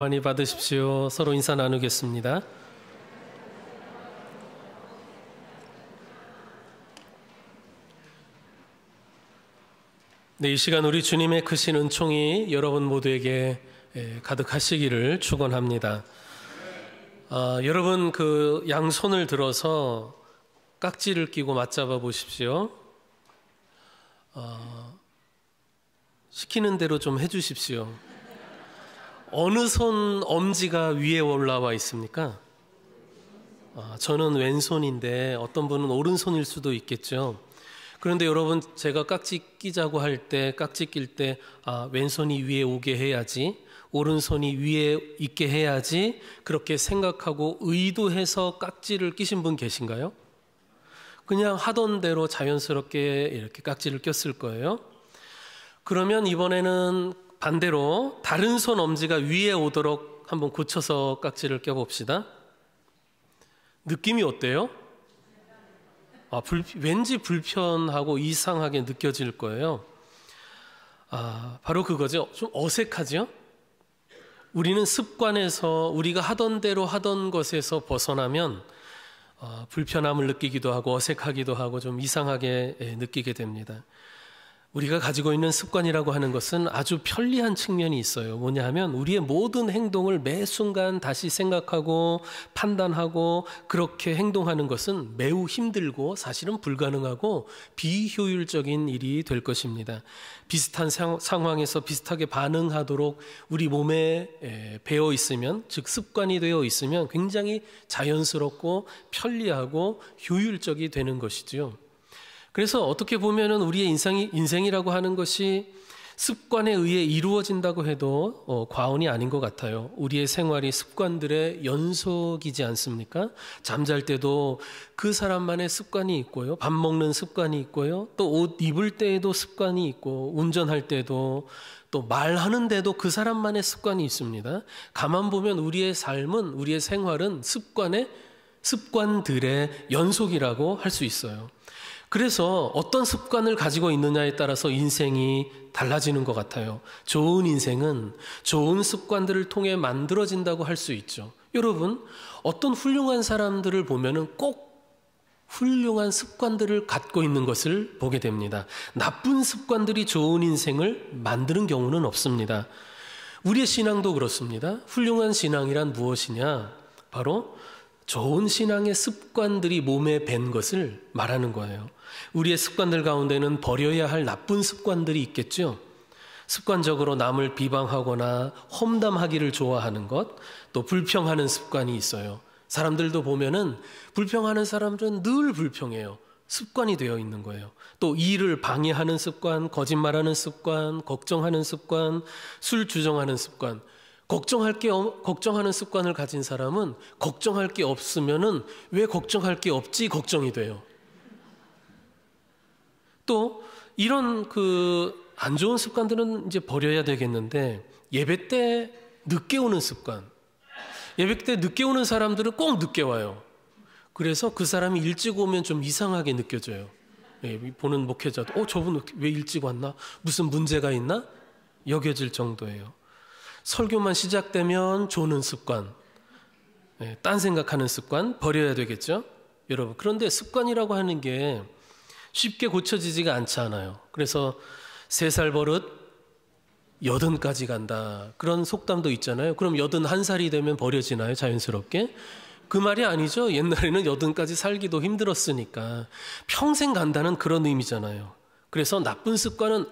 많이 받으십시오. 서로 인사 나누겠습니다. 네, 이 시간 우리 주님의 크신 은총이 여러분 모두에게 가득하시기를 축원합니다. 여러분 그 양손을 들어서 깍지를 끼고 맞잡아 보십시오. 시키는 대로 좀 해주십시오. 어느 손 엄지가 위에 올라와 있습니까? 저는 왼손인데 어떤 분은 오른손일 수도 있겠죠. 그런데 여러분, 제가 깍지 끼자고 할 때, 깍지 낄 때 왼손이 위에 오게 해야지, 오른손이 위에 있게 해야지, 그렇게 생각하고 의도해서 깍지를 끼신 분 계신가요? 그냥 하던 대로 자연스럽게 이렇게 깍지를 꼈을 거예요. 그러면 이번에는 반대로 다른 손 엄지가 위에 오도록 한번 고쳐서 깍지를 껴봅시다. 느낌이 어때요? 왠지 불편하고 이상하게 느껴질 거예요. 바로 그거죠. 좀 어색하죠? 우리는 습관에서, 우리가 하던 대로 하던 것에서 벗어나면 불편함을 느끼기도 하고 어색하기도 하고 좀 이상하게 느끼게 됩니다. 우리가 가지고 있는 습관이라고 하는 것은 아주 편리한 측면이 있어요. 뭐냐 하면 우리의 모든 행동을 매 순간 다시 생각하고 판단하고 그렇게 행동하는 것은 매우 힘들고 사실은 불가능하고 비효율적인 일이 될 것입니다. 비슷한 상황에서 비슷하게 반응하도록 우리 몸에 배어 있으면, 즉 습관이 되어 있으면 굉장히 자연스럽고 편리하고 효율적이 되는 것이죠. 그래서 어떻게 보면은 우리의 인생이라고 하는 것이 습관에 의해 이루어진다고 해도 과언이 아닌 것 같아요. 우리의 생활이 습관들의 연속이지 않습니까? 잠잘 때도 그 사람만의 습관이 있고요. 밥 먹는 습관이 있고요. 또 옷 입을 때에도 습관이 있고, 운전할 때도, 또 말하는데도 그 사람만의 습관이 있습니다. 가만 보면 우리의 삶은, 우리의 생활은 습관들의 연속이라고 할 수 있어요. 그래서 어떤 습관을 가지고 있느냐에 따라서 인생이 달라지는 것 같아요. 좋은 인생은 좋은 습관들을 통해 만들어진다고 할 수 있죠. 여러분, 어떤 훌륭한 사람들을 보면은 꼭 훌륭한 습관들을 갖고 있는 것을 보게 됩니다. 나쁜 습관들이 좋은 인생을 만드는 경우는 없습니다. 우리의 신앙도 그렇습니다. 훌륭한 신앙이란 무엇이냐? 바로 좋은 신앙의 습관들이 몸에 밴 것을 말하는 거예요. 우리의 습관들 가운데는 버려야 할 나쁜 습관들이 있겠죠. 습관적으로 남을 비방하거나 험담하기를 좋아하는 것, 또 불평하는 습관이 있어요. 사람들도 보면은 불평하는 사람들은 늘 불평해요. 습관이 되어 있는 거예요. 또 일을 방해하는 습관, 거짓말하는 습관, 걱정하는 습관, 술 주정하는 습관. 걱정하는 습관을 가진 사람은 걱정할 게 없으면은 왜 걱정할 게 없지 걱정이 돼요. 또 이런 안 좋은 습관들은 이제 버려야 되겠는데, 예배 때 늦게 오는 습관. 예배 때 늦게 오는 사람들은 꼭 늦게 와요. 그래서 그 사람이 일찍 오면 좀 이상하게 느껴져요. 보는 목회자도 저분 왜 일찍 왔나? 무슨 문제가 있나? 여겨질 정도예요. 설교만 시작되면 조는 습관, 딴 생각하는 습관 버려야 되겠죠? 여러분, 그런데 습관이라고 하는 게 쉽게 고쳐지지가 않잖아요. 그래서 3살 버릇 80까지 간다, 그런 속담도 있잖아요. 그럼 81살이 되면 버려지나요? 자연스럽게? 그 말이 아니죠. 옛날에는 80까지 살기도 힘들었으니까 평생 간다는 그런 의미잖아요. 그래서 나쁜 습관은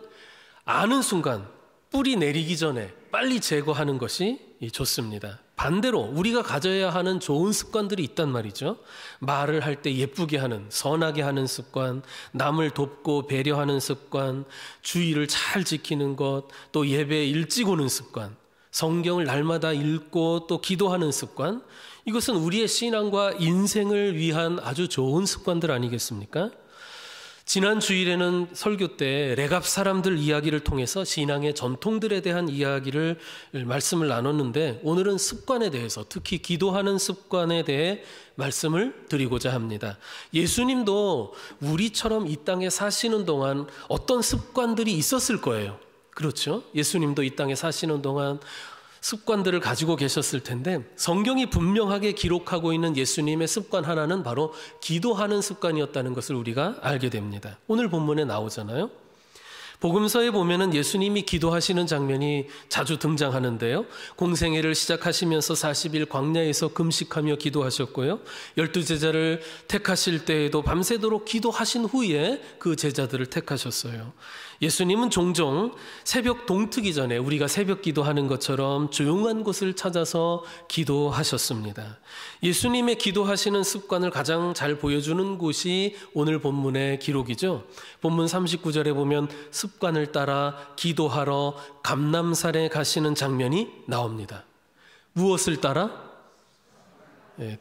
아는 순간, 뿌리 내리기 전에 빨리 제거하는 것이 좋습니다. 반대로 우리가 가져야 하는 좋은 습관들이 있단 말이죠. 말을 할 때 예쁘게 하는, 선하게 하는 습관, 남을 돕고 배려하는 습관, 주의를 잘 지키는 것, 또 예배에 일찍 오는 습관, 성경을 날마다 읽고 또 기도하는 습관, 이것은 우리의 신앙과 인생을 위한 아주 좋은 습관들 아니겠습니까? 지난 주일에는 설교 때 레갑 사람들 이야기를 통해서 신앙의 전통들에 대한 말씀을 나눴는데, 오늘은 습관에 대해서, 특히 기도하는 습관에 대해 말씀을 드리고자 합니다. 예수님도 우리처럼 이 땅에 사시는 동안 어떤 습관들이 있었을 거예요. 그렇죠? 예수님도 이 땅에 사시는 동안 습관들을 가지고 계셨을 텐데 성경이 분명하게 기록하고 있는 예수님의 습관 하나는 바로 기도하는 습관이었다는 것을 우리가 알게 됩니다. 오늘 본문에 나오잖아요. 복음서에 보면은 예수님이 기도하시는 장면이 자주 등장하는데요. 공생애를 시작하시면서 40일 광야에서 금식하며 기도하셨고요. 12제자를 택하실 때에도 밤새도록 기도하신 후에 그 제자들을 택하셨어요. 예수님은 종종 새벽 동트기 전에 우리가 새벽 기도하는 것처럼 조용한 곳을 찾아서 기도하셨습니다. 예수님의 기도하시는 습관을 가장 잘 보여주는 곳이 오늘 본문의 기록이죠. 본문 39절에 보면 습관을 따라 기도하러 감람산에 가시는 장면이 나옵니다. 무엇을 따라? 네,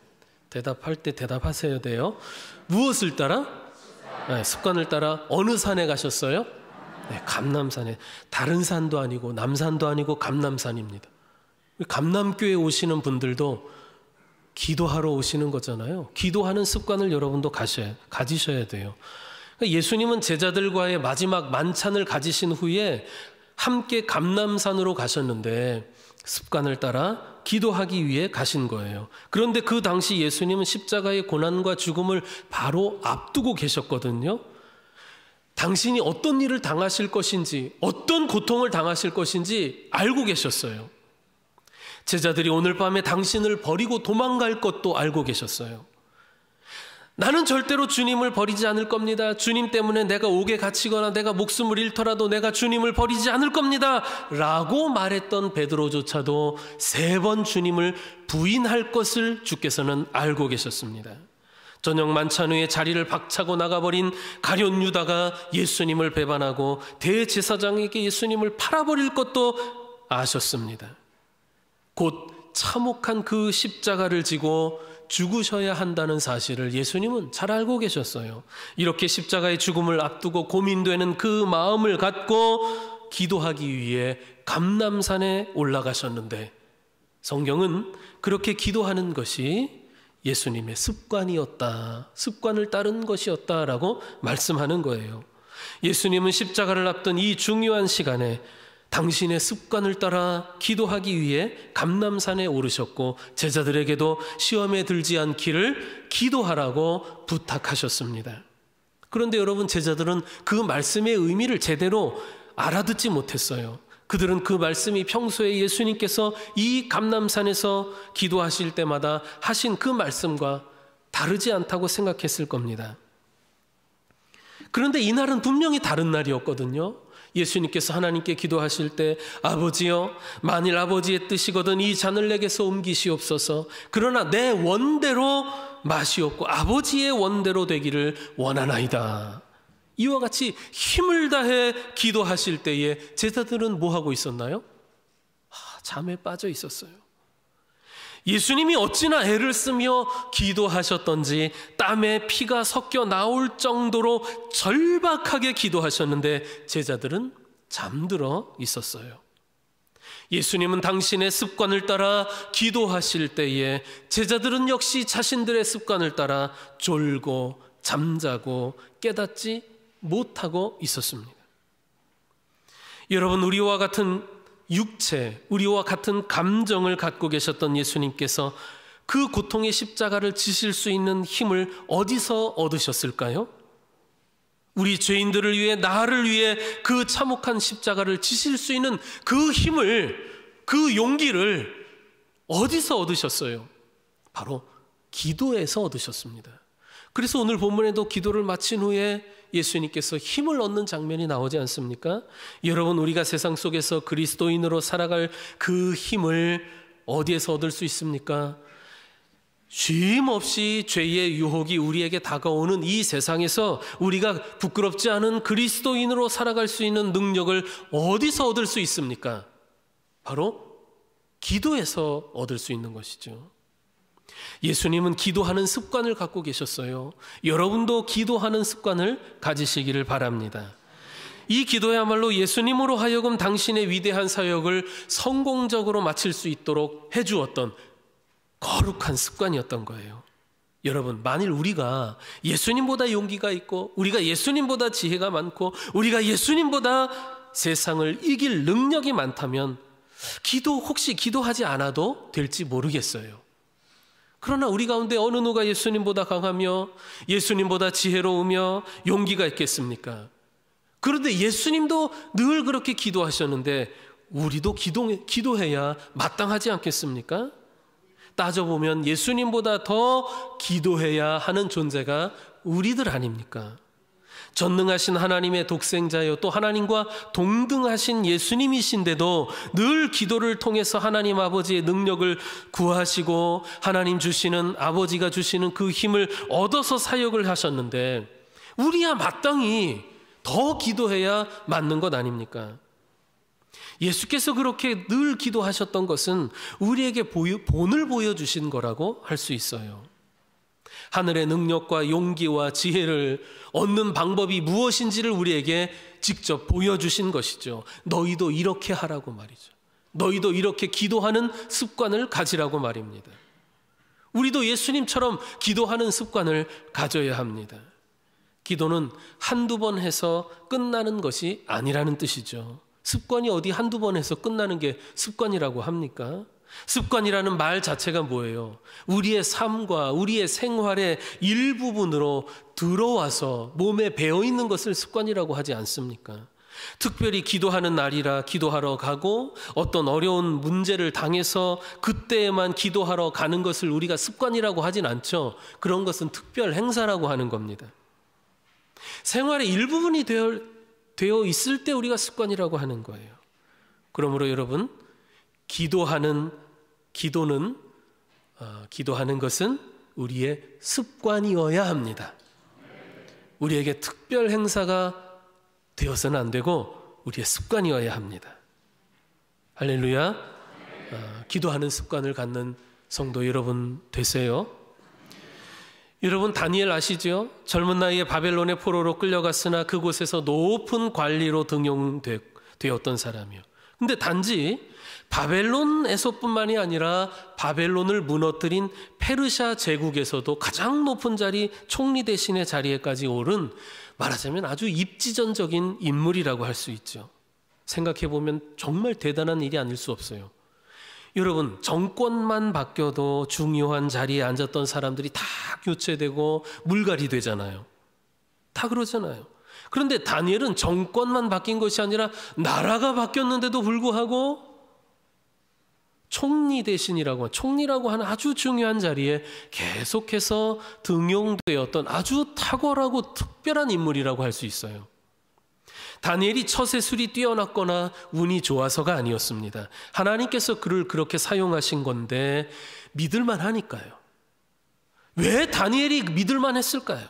대답할 때 대답하셔야 돼요. 무엇을 따라? 네, 습관을 따라 어느 산에 가셨어요? 네, 감람산에. 다른 산도 아니고 남산도 아니고 감람산입니다. 감람교회 오시는 분들도 기도하러 오시는 거잖아요. 기도하는 습관을 여러분도 가지셔야 돼요. 예수님은 제자들과의 마지막 만찬을 가지신 후에 함께 감람산으로 가셨는데 습관을 따라 기도하기 위해 가신 거예요. 그런데 그 당시 예수님은 십자가의 고난과 죽음을 바로 앞두고 계셨거든요. 당신이 어떤 일을 당하실 것인지, 어떤 고통을 당하실 것인지 알고 계셨어요. 제자들이 오늘 밤에 당신을 버리고 도망갈 것도 알고 계셨어요. 나는 절대로 주님을 버리지 않을 겁니다. 주님 때문에 내가 옥에 갇히거나 내가 목숨을 잃더라도 내가 주님을 버리지 않을 겁니다. 라고 말했던 베드로조차도 3번 주님을 부인할 것을 주께서는 알고 계셨습니다. 저녁 만찬 후에 자리를 박차고 나가버린 가룟 유다가 예수님을 배반하고 대제사장에게 예수님을 팔아버릴 것도 아셨습니다. 곧 참혹한 그 십자가를 지고 죽으셔야 한다는 사실을 예수님은 잘 알고 계셨어요. 이렇게 십자가의 죽음을 앞두고 고민되는 그 마음을 갖고 기도하기 위해 감람산에 올라가셨는데 성경은 그렇게 기도하는 것이 예수님의 습관이었다, 습관을 따른 것이었다라고 말씀하는 거예요. 예수님은 십자가를 앞둔 이 중요한 시간에 당신의 습관을 따라 기도하기 위해 감람산에 오르셨고 제자들에게도 시험에 들지 않기를 기도하라고 부탁하셨습니다. 그런데 여러분, 제자들은 그 말씀의 의미를 제대로 알아듣지 못했어요. 그들은 그 말씀이 평소에 예수님께서 이 감람산에서 기도하실 때마다 하신 그 말씀과 다르지 않다고 생각했을 겁니다. 그런데 이날은 분명히 다른 날이었거든요. 예수님께서 하나님께 기도하실 때 아버지여, 만일 아버지의 뜻이거든 이 잔을 내게서 옮기시옵소서. 그러나 내 원대로 마시옵고 아버지의 원대로 되기를 원하나이다. 이와 같이 힘을 다해 기도하실 때에 제자들은 뭐 하고 있었나요? 잠에 빠져 있었어요. 예수님이 어찌나 애를 쓰며 기도하셨던지 땀에 피가 섞여 나올 정도로 절박하게 기도하셨는데 제자들은 잠들어 있었어요. 예수님은 당신의 습관을 따라 기도하실 때에 제자들은 역시 자신들의 습관을 따라 졸고 잠자고 깨닫지 못하고 있었습니다. 여러분, 우리와 같은 육체, 우리와 같은 감정을 갖고 계셨던 예수님께서 그 고통의 십자가를 지실 수 있는 힘을 어디서 얻으셨을까요? 우리 죄인들을 위해, 나를 위해 그 참혹한 십자가를 지실 수 있는 그 힘을, 그 용기를 어디서 얻으셨어요? 바로 기도에서 얻으셨습니다. 그래서 오늘 본문에도 기도를 마친 후에 예수님께서 힘을 얻는 장면이 나오지 않습니까? 여러분, 우리가 세상 속에서 그리스도인으로 살아갈 그 힘을 어디에서 얻을 수 있습니까? 쉼 없이 죄의 유혹이 우리에게 다가오는 이 세상에서 우리가 부끄럽지 않은 그리스도인으로 살아갈 수 있는 능력을 어디서 얻을 수 있습니까? 바로 기도에서 얻을 수 있는 것이죠. 예수님은 기도하는 습관을 갖고 계셨어요. 여러분도 기도하는 습관을 가지시기를 바랍니다. 이 기도야말로 예수님으로 하여금 당신의 위대한 사역을 성공적으로 마칠 수 있도록 해주었던 거룩한 습관이었던 거예요. 여러분, 만일 우리가 예수님보다 용기가 있고 우리가 예수님보다 지혜가 많고 우리가 예수님보다 세상을 이길 능력이 많다면 혹시 기도하지 않아도 될지 모르겠어요. 그러나 우리 가운데 어느 누가 예수님보다 강하며 예수님보다 지혜로우며 용기가 있겠습니까? 그런데 예수님도 늘 그렇게 기도하셨는데 우리도 기도해야 마땅하지 않겠습니까? 따져보면 예수님보다 더 기도해야 하는 존재가 우리들 아닙니까? 전능하신 하나님의 독생자요, 또 하나님과 동등하신 예수님이신데도 늘 기도를 통해서 하나님 아버지의 능력을 구하시고 하나님 주시는, 아버지가 주시는 그 힘을 얻어서 사역을 하셨는데 우리야 마땅히 더 기도해야 맞는 것 아닙니까? 예수께서 그렇게 늘 기도하셨던 것은 우리에게 본을 보여주신 거라고 할 수 있어요. 하늘의 능력과 용기와 지혜를 얻는 방법이 무엇인지를 우리에게 직접 보여주신 것이죠. 너희도 이렇게 하라고 말이죠. 너희도 이렇게 기도하는 습관을 가지라고 말입니다. 우리도 예수님처럼 기도하는 습관을 가져야 합니다. 기도는 한두 번 해서 끝나는 것이 아니라는 뜻이죠. 습관이 어디 한두 번 해서 끝나는 게 습관이라고 합니까? 습관이라는 말 자체가 뭐예요? 우리의 삶과 우리의 생활의 일부분으로 들어와서 몸에 배어있는 것을 습관이라고 하지 않습니까? 특별히 기도하는 날이라 기도하러 가고 어떤 어려운 문제를 당해서 그때에만 기도하러 가는 것을 우리가 습관이라고 하진 않죠. 그런 것은 특별 행사라고 하는 겁니다. 생활의 일부분이 되어 있을 때 우리가 습관이라고 하는 거예요. 그러므로 여러분, 기도하는 것은 우리의 습관이어야 합니다. 우리에게 특별 행사가 되어서는 안 되고 우리의 습관이어야 합니다. 할렐루야. 기도하는 습관을 갖는 성도 여러분 되세요. 여러분, 다니엘 아시죠? 젊은 나이에 바벨론의 포로로 끌려갔으나 그곳에서 높은 관리로 등용되었던 사람이요. 근데 단지 바벨론에서뿐만이 아니라 바벨론을 무너뜨린 페르시아 제국에서도 가장 높은 자리, 총리 대신의 자리에까지 오른, 말하자면 아주 입지전적인 인물이라고 할 수 있죠. 생각해보면 정말 대단한 일이 아닐 수 없어요. 여러분, 정권만 바뀌어도 중요한 자리에 앉았던 사람들이 다 교체되고 물갈이 되잖아요. 다 그러잖아요. 그런데 다니엘은 정권만 바뀐 것이 아니라 나라가 바뀌었는데도 불구하고 총리라고 하는 아주 중요한 자리에 계속해서 등용되었던 아주 탁월하고 특별한 인물이라고 할 수 있어요. 다니엘이 처세술이 뛰어났거나 운이 좋아서가 아니었습니다. 하나님께서 그를 그렇게 사용하신 건데 믿을만 하니까요. 왜 다니엘이 믿을만 했을까요?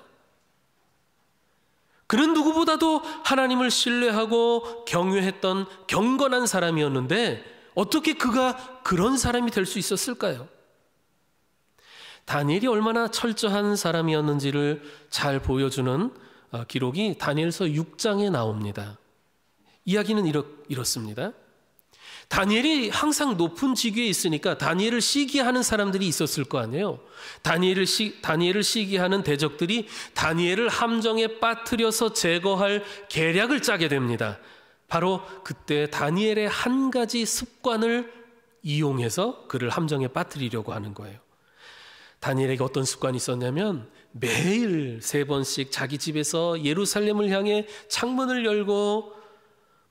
그는 누구보다도 하나님을 신뢰하고 경외했던 경건한 사람이었는데 어떻게 그가 그런 사람이 될 수 있었을까요? 다니엘이 얼마나 철저한 사람이었는지를 잘 보여주는 기록이 다니엘서 6장에 나옵니다. 이야기는 이렇습니다. 다니엘이 항상 높은 직위에 있으니까 다니엘을 시기하는 사람들이 있었을 거 아니에요. 다니엘을 시기하는 대적들이 다니엘을 함정에 빠뜨려서 제거할 계략을 짜게 됩니다. 바로 그때 다니엘의 한 가지 습관을 이용해서 그를 함정에 빠뜨리려고 하는 거예요. 다니엘에게 어떤 습관이 있었냐면 매일 3번씩 자기 집에서 예루살렘을 향해 창문을 열고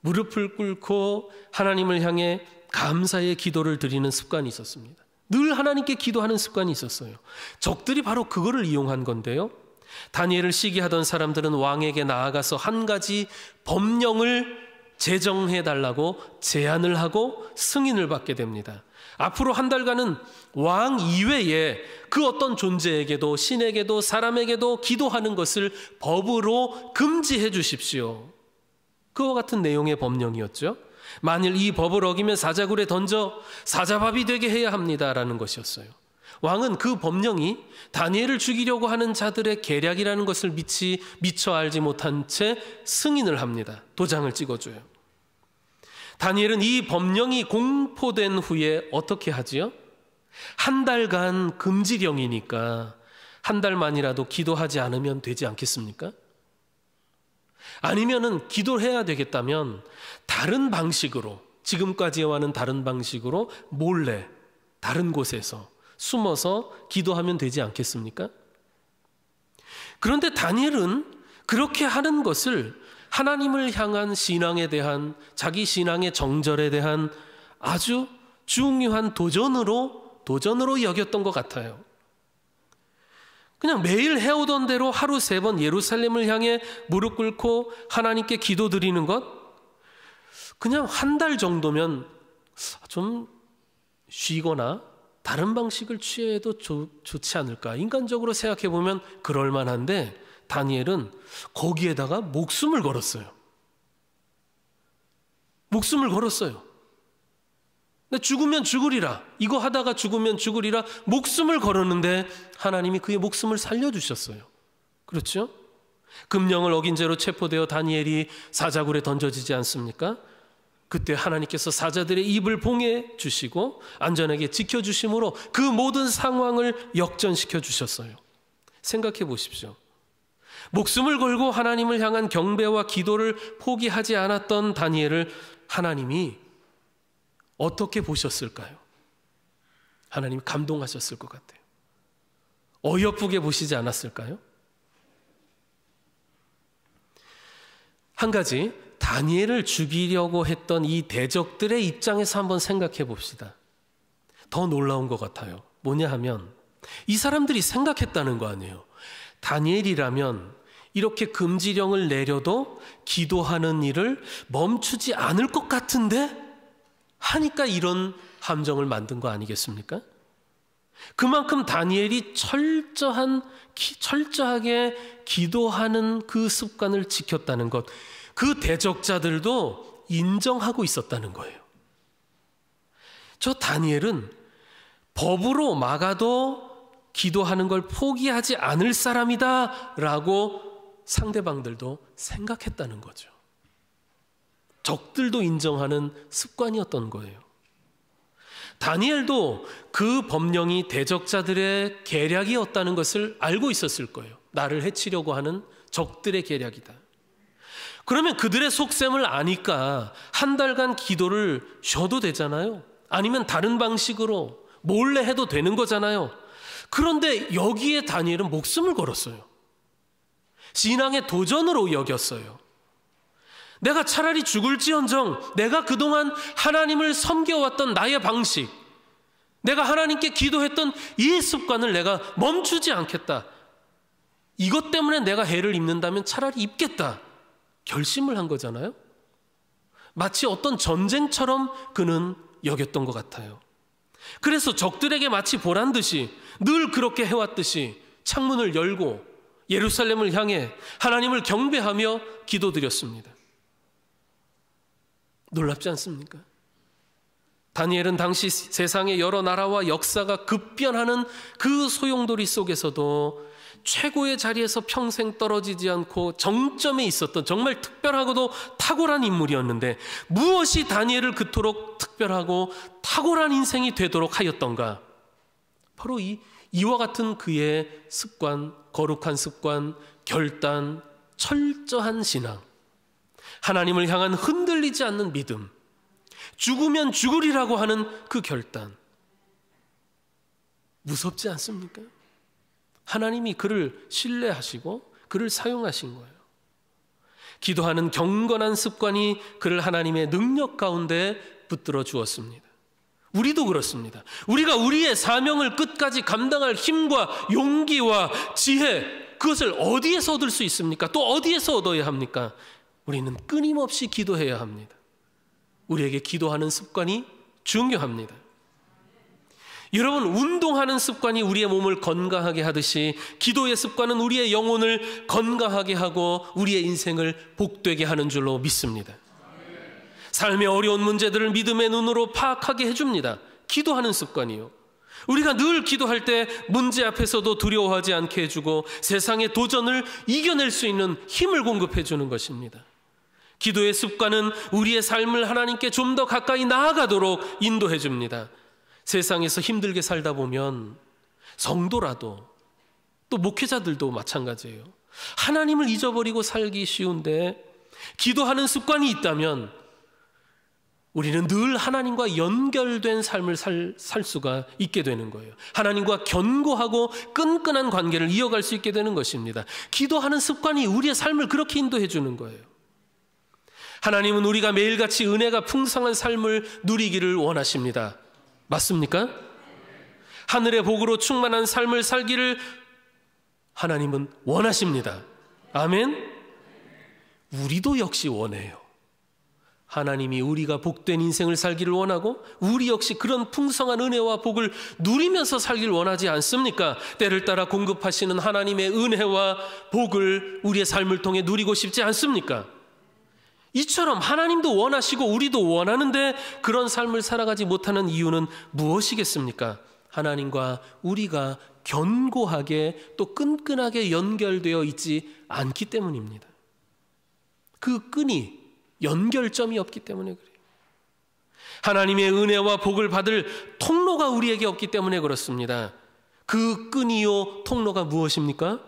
무릎을 꿇고 하나님을 향해 감사의 기도를 드리는 습관이 있었습니다. 늘 하나님께 기도하는 습관이 있었어요. 적들이 바로 그거를 이용한 건데요. 다니엘을 시기하던 사람들은 왕에게 나아가서 한 가지 법령을 제정해달라고 제안을 하고 승인을 받게 됩니다. 앞으로 한 달간은 왕 이외에 그 어떤 존재에게도 신에게도 사람에게도 기도하는 것을 법으로 금지해 주십시오. 그와 같은 내용의 법령이었죠. 만일 이 법을 어기면 사자굴에 던져 사자밥이 되게 해야 합니다라는 것이었어요. 왕은 그 법령이 다니엘을 죽이려고 하는 자들의 계략이라는 것을 미처 알지 못한 채 승인을 합니다. 도장을 찍어줘요. 다니엘은 이 법령이 공포된 후에 어떻게 하지요? 한 달간 금지령이니까 한 달만이라도 기도하지 않으면 되지 않겠습니까? 아니면은 기도를 해야 되겠다면 다른 방식으로 지금까지와는 다른 방식으로 몰래 다른 곳에서 숨어서 기도하면 되지 않겠습니까? 그런데 다니엘은 그렇게 하는 것을 하나님을 향한 신앙에 대한, 자기 신앙의 정절에 대한 아주 중요한 도전으로 여겼던 것 같아요. 그냥 매일 해오던 대로 하루 3번 예루살렘을 향해 무릎 꿇고 하나님께 기도드리는 것, 그냥 한 달 정도면 좀 쉬거나 다른 방식을 취해도 좋지 않을까, 인간적으로 생각해 보면 그럴 만한데, 다니엘은 거기에다가 목숨을 걸었어요. 목숨을 걸었어요. 죽으면 죽으리라, 이거 하다가 죽으면 죽으리라 목숨을 걸었는데 하나님이 그의 목숨을 살려주셨어요. 그렇죠? 금령을 어긴 죄로 체포되어 다니엘이 사자굴에 던져지지 않습니까? 그때 하나님께서 사자들의 입을 봉해 주시고 안전하게 지켜주심으로 그 모든 상황을 역전시켜 주셨어요. 생각해 보십시오. 목숨을 걸고 하나님을 향한 경배와 기도를 포기하지 않았던 다니엘을 하나님이 어떻게 보셨을까요? 하나님이 감동하셨을 것 같아요. 어여쁘게 보시지 않았을까요? 한 가지, 다니엘을 죽이려고 했던 이 대적들의 입장에서 한번 생각해 봅시다. 더 놀라운 것 같아요. 뭐냐 하면 이 사람들이 생각했다는 거 아니에요. 다니엘이라면 이렇게 금지령을 내려도 기도하는 일을 멈추지 않을 것 같은데 하니까 이런 함정을 만든 거 아니겠습니까? 그만큼 다니엘이 철저하게 기도하는 그 습관을 지켰다는 것, 그 대적자들도 인정하고 있었다는 거예요. 저 다니엘은 법으로 막아도 기도하는 걸 포기하지 않을 사람이다 라고 상대방들도 생각했다는 거죠. 적들도 인정하는 습관이었던 거예요. 다니엘도 그 법령이 대적자들의 계략이었다는 것을 알고 있었을 거예요. 나를 해치려고 하는 적들의 계략이다. 그러면 그들의 속셈을 아니까 한 달간 기도를 쉬어도 되잖아요. 아니면 다른 방식으로 몰래 해도 되는 거잖아요. 그런데 여기에 다니엘은 목숨을 걸었어요. 신앙의 도전으로 여겼어요. 내가 차라리 죽을지언정 내가 그동안 하나님을 섬겨왔던 나의 방식, 내가 하나님께 기도했던 이 습관을 내가 멈추지 않겠다. 이것 때문에 내가 해를 입는다면 차라리 입겠다. 결심을 한 거잖아요. 마치 어떤 전쟁처럼 그는 여겼던 것 같아요. 그래서 적들에게 마치 보란 듯이 늘 그렇게 해왔듯이 창문을 열고 예루살렘을 향해 하나님을 경배하며 기도드렸습니다. 놀랍지 않습니까? 다니엘은 당시 세상의 여러 나라와 역사가 급변하는 그 소용돌이 속에서도 최고의 자리에서 평생 떨어지지 않고 정점에 있었던 정말 특별하고도 탁월한 인물이었는데 무엇이 다니엘을 그토록 특별하고 탁월한 인생이 되도록 하였던가? 바로 이와 같은 그의 습관, 거룩한 습관, 결단, 철저한 신앙, 하나님을 향한 흔들리지 않는 믿음, 죽으면 죽으리라고 하는 그 결단. 무섭지 않습니까? 하나님이 그를 신뢰하시고 그를 사용하신 거예요. 기도하는 경건한 습관이 그를 하나님의 능력 가운데 붙들어 주었습니다. 우리도 그렇습니다. 우리가 우리의 사명을 끝까지 감당할 힘과 용기와 지혜, 그것을 어디에서 얻을 수 있습니까? 또 어디에서 얻어야 합니까? 우리는 끊임없이 기도해야 합니다. 우리에게 기도하는 습관이 중요합니다. 여러분, 운동하는 습관이 우리의 몸을 건강하게 하듯이 기도의 습관은 우리의 영혼을 건강하게 하고 우리의 인생을 복되게 하는 줄로 믿습니다. 삶의 어려운 문제들을 믿음의 눈으로 파악하게 해줍니다. 기도하는 습관이요. 우리가 늘 기도할 때 문제 앞에서도 두려워하지 않게 해주고 세상의 도전을 이겨낼 수 있는 힘을 공급해 주는 것입니다. 기도의 습관은 우리의 삶을 하나님께 좀 더 가까이 나아가도록 인도해 줍니다. 세상에서 힘들게 살다 보면 성도라도 또 목회자들도 마찬가지예요. 하나님을 잊어버리고 살기 쉬운데 기도하는 습관이 있다면 우리는 늘 하나님과 연결된 삶을 살 수가 있게 되는 거예요. 하나님과 견고하고 끈끈한 관계를 이어갈 수 있게 되는 것입니다. 기도하는 습관이 우리의 삶을 그렇게 인도해 주는 거예요. 하나님은 우리가 매일같이 은혜가 풍성한 삶을 누리기를 원하십니다. 맞습니까? 하늘의 복으로 충만한 삶을 살기를 하나님은 원하십니다. 아멘? 우리도 역시 원해요. 하나님이 우리가 복된 인생을 살기를 원하고 우리 역시 그런 풍성한 은혜와 복을 누리면서 살기를 원하지 않습니까? 때를 따라 공급하시는 하나님의 은혜와 복을 우리의 삶을 통해 누리고 싶지 않습니까? 이처럼 하나님도 원하시고 우리도 원하는데 그런 삶을 살아가지 못하는 이유는 무엇이겠습니까? 하나님과 우리가 견고하게 또 끈끈하게 연결되어 있지 않기 때문입니다. 그 끈이 연결점이 없기 때문에 그래요. 하나님의 은혜와 복을 받을 통로가 우리에게 없기 때문에 그렇습니다. 그 끈이요 통로가 무엇입니까?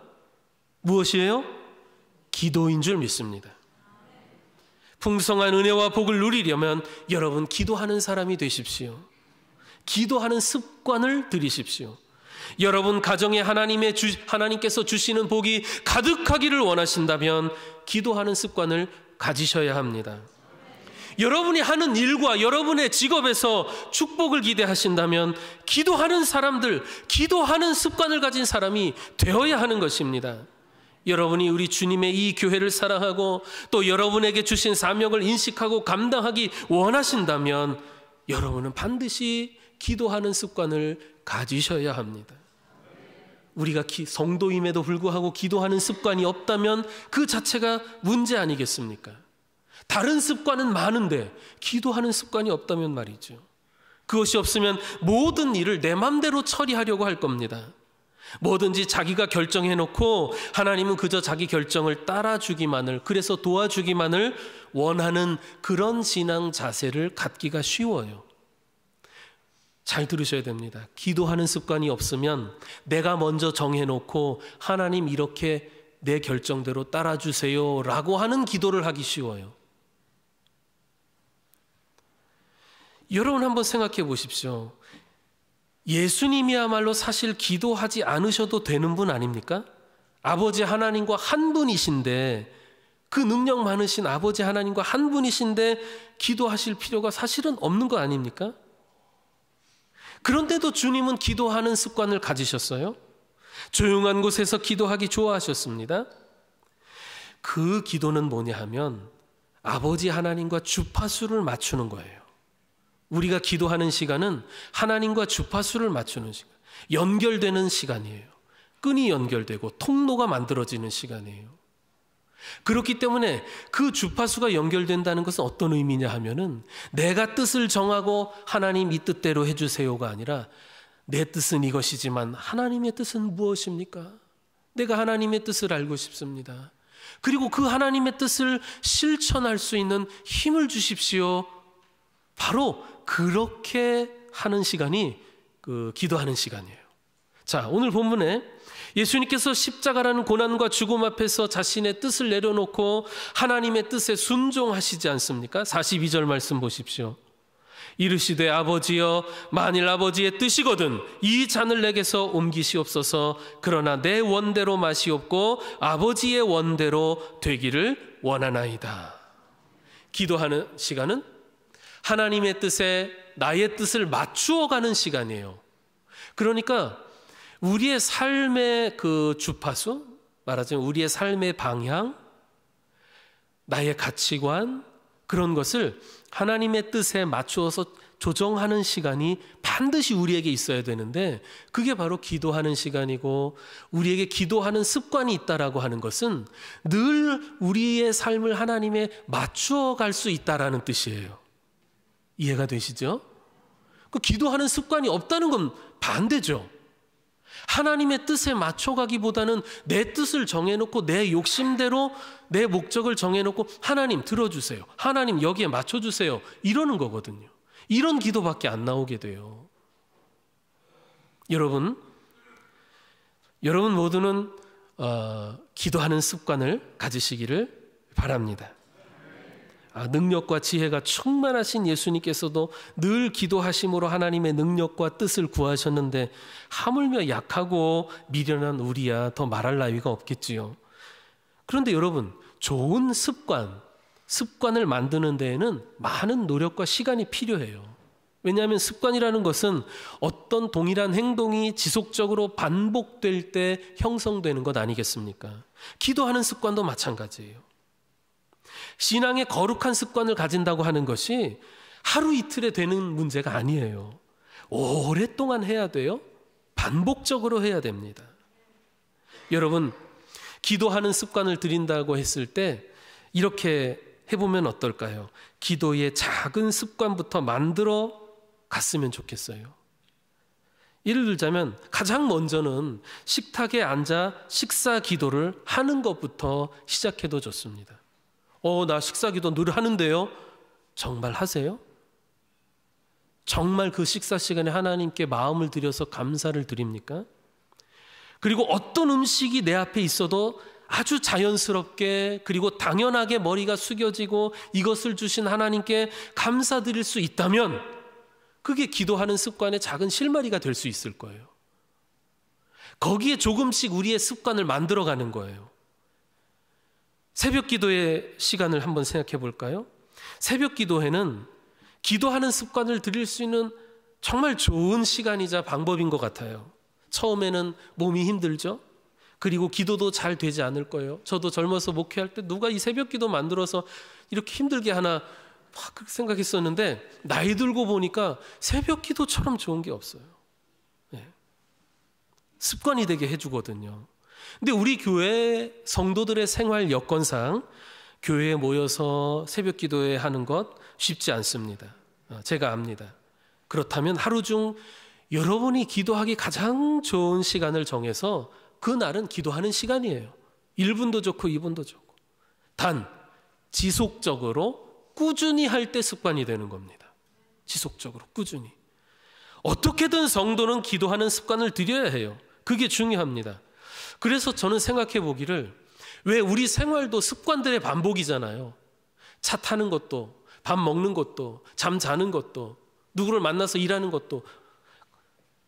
무엇이에요? 기도인 줄 믿습니다. 풍성한 은혜와 복을 누리려면 여러분 기도하는 사람이 되십시오. 기도하는 습관을 들이십시오. 여러분 가정에 하나님께서 주시는 복이 가득하기를 원하신다면 기도하는 습관을 가지셔야 합니다. 여러분이 하는 일과 여러분의 직업에서 축복을 기대하신다면 기도하는 사람들, 기도하는 습관을 가진 사람이 되어야 하는 것입니다. 여러분이 우리 주님의 이 교회를 사랑하고 또 여러분에게 주신 사명을 인식하고 감당하기 원하신다면 여러분은 반드시 기도하는 습관을 가지셔야 합니다. 우리가 성도임에도 불구하고 기도하는 습관이 없다면 그 자체가 문제 아니겠습니까? 다른 습관은 많은데 기도하는 습관이 없다면 말이죠. 그것이 없으면 모든 일을 내 맘대로 처리하려고 할 겁니다. 뭐든지 자기가 결정해놓고 하나님은 그저 자기 결정을 따라주기만을, 그래서 도와주기만을 원하는 그런 신앙 자세를 갖기가 쉬워요. 잘 들으셔야 됩니다. 기도하는 습관이 없으면 내가 먼저 정해놓고 하나님 이렇게 내 결정대로 따라주세요 라고 하는 기도를 하기 쉬워요. 여러분 한번 생각해 보십시오. 예수님이야말로 사실 기도하지 않으셔도 되는 분 아닙니까? 아버지 하나님과 한 분이신데, 그 능력 많으신 아버지 하나님과 한 분이신데 기도하실 필요가 사실은 없는 거 아닙니까? 그런데도 주님은 기도하는 습관을 가지셨어요. 조용한 곳에서 기도하기 좋아하셨습니다. 그 기도는 뭐냐 하면 아버지 하나님과 주파수를 맞추는 거예요. 우리가 기도하는 시간은 하나님과 주파수를 맞추는 시간, 연결되는 시간이에요. 끈이 연결되고 통로가 만들어지는 시간이에요. 그렇기 때문에 그 주파수가 연결된다는 것은 어떤 의미냐 하면은 내가 뜻을 정하고 하나님 이 뜻대로 해주세요가 아니라 내 뜻은 이것이지만 하나님의 뜻은 무엇입니까? 내가 하나님의 뜻을 알고 싶습니다. 그리고 그 하나님의 뜻을 실천할 수 있는 힘을 주십시오. 바로 그렇게 하는 시간이 기도하는 시간이에요. 자, 오늘 본문에 예수님께서 십자가라는 고난과 죽음 앞에서 자신의 뜻을 내려놓고 하나님의 뜻에 순종하시지 않습니까? 42절 말씀 보십시오. 이르시되 아버지여, 만일 아버지의 뜻이거든 이 잔을 내게서 옮기시옵소서. 그러나 내 원대로 마시옵고 아버지의 원대로 되기를 원하나이다. 기도하는 시간은 하나님의 뜻에 나의 뜻을 맞추어가는 시간이에요. 그러니까 우리의 삶의 그 주파수, 말하자면 우리의 삶의 방향, 나의 가치관, 그런 것을 하나님의 뜻에 맞추어서 조정하는 시간이 반드시 우리에게 있어야 되는데, 그게 바로 기도하는 시간이고, 우리에게 기도하는 습관이 있다라고 하는 것은 늘 우리의 삶을 하나님에 맞추어 갈 수 있다라는 뜻이에요. 이해가 되시죠? 그 기도하는 습관이 없다는 건 반대죠. 하나님의 뜻에 맞춰가기보다는 내 뜻을 정해놓고 내 욕심대로 내 목적을 정해놓고 하나님 들어주세요, 하나님 여기에 맞춰주세요, 이러는 거거든요. 이런 기도밖에 안 나오게 돼요. 여러분 모두는 기도하는 습관을 가지시기를 바랍니다. 능력과 지혜가 충만하신 예수님께서도 늘 기도하심으로 하나님의 능력과 뜻을 구하셨는데 하물며 약하고 미련한 우리야 더 말할 나위가 없겠지요. 그런데 여러분, 좋은 습관을 만드는 데에는 많은 노력과 시간이 필요해요. 왜냐하면 습관이라는 것은 어떤 동일한 행동이 지속적으로 반복될 때 형성되는 것 아니겠습니까? 기도하는 습관도 마찬가지예요. 신앙의 거룩한 습관을 가진다고 하는 것이 하루 이틀에 되는 문제가 아니에요. 오랫동안 해야 돼요. 반복적으로 해야 됩니다. 여러분, 기도하는 습관을 들인다고 했을 때 이렇게 해보면 어떨까요? 기도의 작은 습관부터 만들어 갔으면 좋겠어요. 예를 들자면 가장 먼저는 식탁에 앉아 식사 기도를 하는 것부터 시작해도 좋습니다. 나 식사 기도 늘 하는데요. 정말 하세요? 정말 그 식사 시간에 하나님께 마음을 들여서 감사를 드립니까? 그리고 어떤 음식이 내 앞에 있어도 아주 자연스럽게 그리고 당연하게 머리가 숙여지고 이것을 주신 하나님께 감사드릴 수 있다면 그게 기도하는 습관의 작은 실마리가 될 수 있을 거예요. 거기에 조금씩 우리의 습관을 만들어가는 거예요. 새벽 기도의 시간을 한번 생각해 볼까요? 새벽 기도회는 기도하는 습관을 들일 수 있는 정말 좋은 시간이자 방법인 것 같아요. 처음에는 몸이 힘들죠? 그리고 기도도 잘 되지 않을 거예요. 저도 젊어서 목회할 때 누가 이 새벽 기도 만들어서 이렇게 힘들게 하나 막 그렇게 생각했었는데 나이 들고 보니까 새벽 기도처럼 좋은 게 없어요. 네. 습관이 되게 해주거든요. 근데 우리 교회 성도들의 생활 여건상 교회에 모여서 새벽 기도회 하는 것 쉽지 않습니다. 제가 압니다. 그렇다면 하루 중 여러분이 기도하기 가장 좋은 시간을 정해서 그날은 기도하는 시간이에요. 1분도 좋고 2분도 좋고. 단 지속적으로 꾸준히 할 때 습관이 되는 겁니다. 지속적으로 꾸준히. 어떻게든 성도는 기도하는 습관을 들여야 해요. 그게 중요합니다. 그래서 저는 생각해 보기를 왜 우리 생활도 습관들의 반복이잖아요. 차 타는 것도 밥 먹는 것도 잠 자는 것도 누구를 만나서 일하는 것도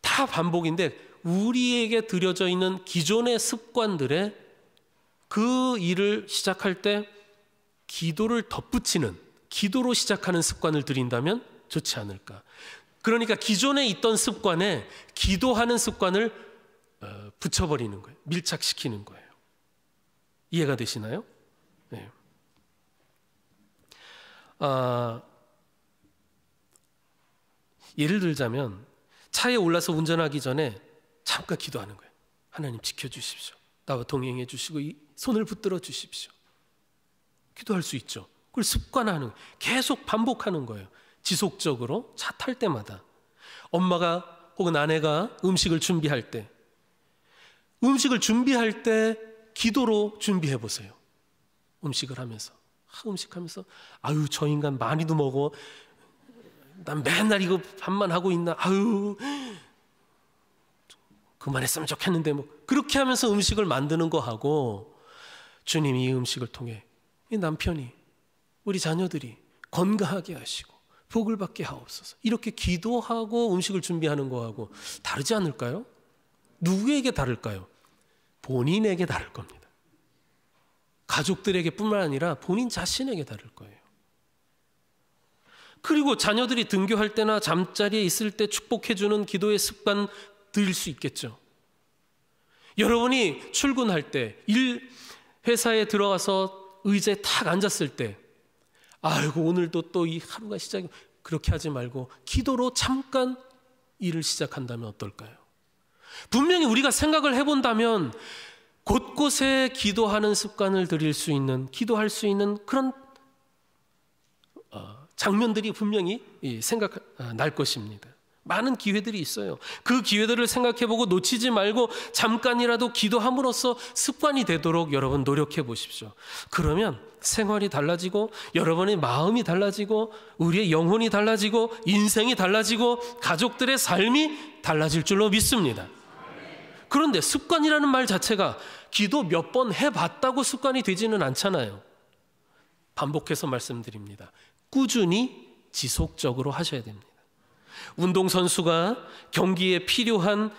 다 반복인데 우리에게 들여져 있는 기존의 습관들에 그 일을 시작할 때 기도를 덧붙이는 기도로 시작하는 습관을 들인다면 좋지 않을까. 그러니까 기존에 있던 습관에 기도하는 습관을 붙여버리는 거예요. 밀착시키는 거예요. 이해가 되시나요? 네. 예를 들자면 차에 올라서 운전하기 전에 잠깐 기도하는 거예요. 하나님 지켜주십시오. 나와 동행해 주시고 이 손을 붙들어 주십시오. 기도할 수 있죠. 그걸 습관화하는 거예요. 계속 반복하는 거예요. 지속적으로 차 탈 때마다. 엄마가 혹은 아내가 음식을 준비할 때 기도로 준비해 보세요. 음식을 하면서 음식하면서 아유 저 인간 많이도 먹어. 난 맨날 이거 밥만 하고 있나. 아유 그만했으면 좋겠는데 뭐 그렇게 하면서 음식을 만드는 거 하고 주님이 이 음식을 통해 이 남편이 우리 자녀들이 건강하게 하시고 복을 받게 하옵소서 이렇게 기도하고 음식을 준비하는 거하고 다르지 않을까요? 누구에게 다를까요? 본인에게 다를 겁니다. 가족들에게 뿐만 아니라 본인 자신에게 다를 거예요. 그리고 자녀들이 등교할 때나 잠자리에 있을 때 축복해주는 기도의 습관 들일 수 있겠죠. 여러분이 출근할 때 회사에 들어가서 의자에 탁 앉았을 때 아이고 오늘도 또 이 하루가 시작이 그렇게 하지 말고 기도로 잠깐 일을 시작한다면 어떨까요? 분명히 우리가 생각을 해본다면 곳곳에 기도하는 습관을 들일 수 있는 기도할 수 있는 그런 장면들이 분명히 생각날 것입니다. 많은 기회들이 있어요. 그 기회들을 생각해보고 놓치지 말고 잠깐이라도 기도함으로써 습관이 되도록 여러분 노력해 보십시오. 그러면 생활이 달라지고 여러분의 마음이 달라지고 우리의 영혼이 달라지고 인생이 달라지고 가족들의 삶이 달라질 줄로 믿습니다. 그런데 습관이라는 말 자체가 기도 몇 번 해봤다고 습관이 되지는 않잖아요. 반복해서 말씀드립니다. 꾸준히 지속적으로 하셔야 됩니다. 운동선수가 경기에 필요한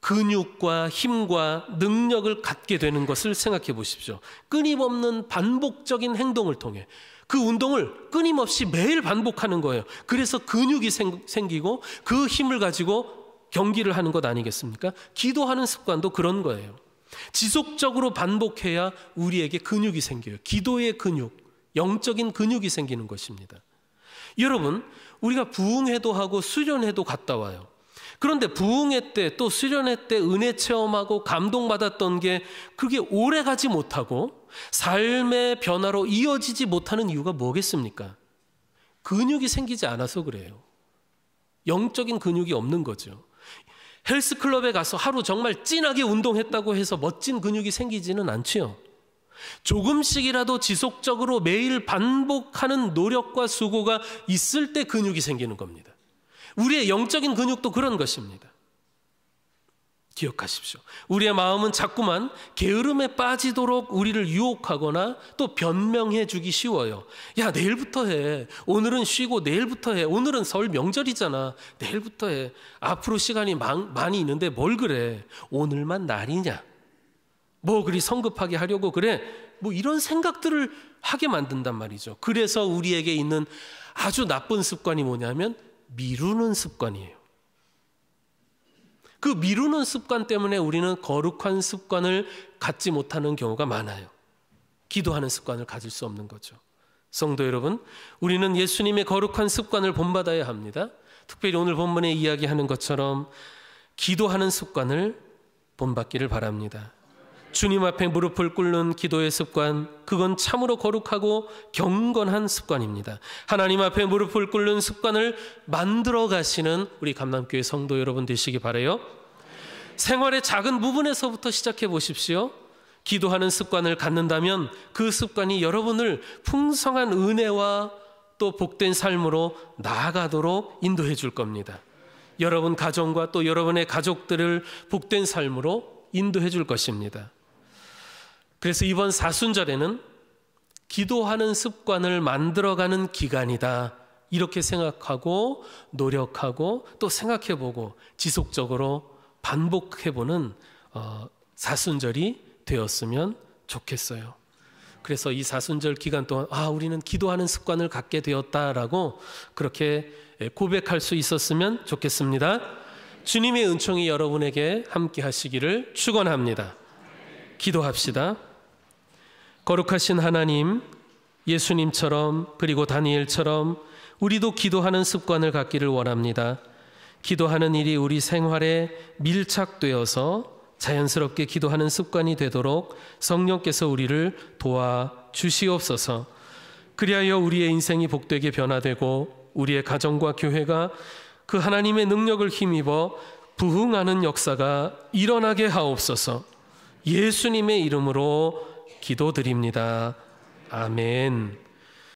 근육과 힘과 능력을 갖게 되는 것을 생각해 보십시오. 끊임없는 반복적인 행동을 통해 그 운동을 끊임없이 매일 반복하는 거예요. 그래서 근육이 생기고 그 힘을 가지고 경기를 하는 것 아니겠습니까? 기도하는 습관도 그런 거예요. 지속적으로 반복해야 우리에게 근육이 생겨요. 기도의 근육, 영적인 근육이 생기는 것입니다. 여러분, 우리가 부흥회도 하고 수련회도 갔다 와요. 그런데 부흥회 때 또 수련회 때 은혜 체험하고 감동받았던 게 그게 오래 가지 못하고 삶의 변화로 이어지지 못하는 이유가 뭐겠습니까? 근육이 생기지 않아서 그래요. 영적인 근육이 없는 거죠. 헬스클럽에 가서 하루 정말 찐하게 운동했다고 해서 멋진 근육이 생기지는 않지요. 조금씩이라도 지속적으로 매일 반복하는 노력과 수고가 있을 때 근육이 생기는 겁니다. 우리의 영적인 근육도 그런 것입니다. 기억하십시오. 우리의 마음은 자꾸만 게으름에 빠지도록 우리를 유혹하거나 또 변명해 주기 쉬워요. 야, 내일부터 해. 오늘은 쉬고 내일부터 해. 오늘은 설 명절이잖아. 내일부터 해. 앞으로 시간이 많이 있는데 뭘 그래. 오늘만 날이냐. 뭐 그리 성급하게 하려고 그래. 뭐 이런 생각들을 하게 만든단 말이죠. 그래서 우리에게 있는 아주 나쁜 습관이 뭐냐면 미루는 습관이에요. 그 미루는 습관 때문에 우리는 거룩한 습관을 갖지 못하는 경우가 많아요. 기도하는 습관을 가질 수 없는 거죠. 성도 여러분, 우리는 예수님의 거룩한 습관을 본받아야 합니다. 특별히 오늘 본문에 이야기하는 것처럼 기도하는 습관을 본받기를 바랍니다. 주님 앞에 무릎을 꿇는 기도의 습관, 그건 참으로 거룩하고 경건한 습관입니다. 하나님 앞에 무릎을 꿇는 습관을 만들어 가시는 우리 감남교회 성도 여러분 되시기 바라요. 생활의 작은 부분에서부터 시작해 보십시오. 기도하는 습관을 갖는다면 그 습관이 여러분을 풍성한 은혜와 또 복된 삶으로 나아가도록 인도해 줄 겁니다. 여러분 가정과 또 여러분의 가족들을 복된 삶으로 인도해 줄 것입니다. 그래서 이번 사순절에는 기도하는 습관을 만들어가는 기간이다. 이렇게 생각하고 노력하고 또 생각해보고 지속적으로 반복해보는 사순절이 되었으면 좋겠어요. 그래서 이 사순절 기간 동안 우리는 기도하는 습관을 갖게 되었다라고 그렇게 고백할 수 있었으면 좋겠습니다. 주님의 은총이 여러분에게 함께 하시기를 축원합니다. 기도합시다. 거룩하신 하나님, 예수님처럼 그리고 다니엘처럼 우리도 기도하는 습관을 갖기를 원합니다. 기도하는 일이 우리 생활에 밀착되어서 자연스럽게 기도하는 습관이 되도록 성령께서 우리를 도와주시옵소서. 그리하여 우리의 인생이 복되게 변화되고 우리의 가정과 교회가 그 하나님의 능력을 힘입어 부흥하는 역사가 일어나게 하옵소서. 예수님의 이름으로 기도드립니다. 아멘.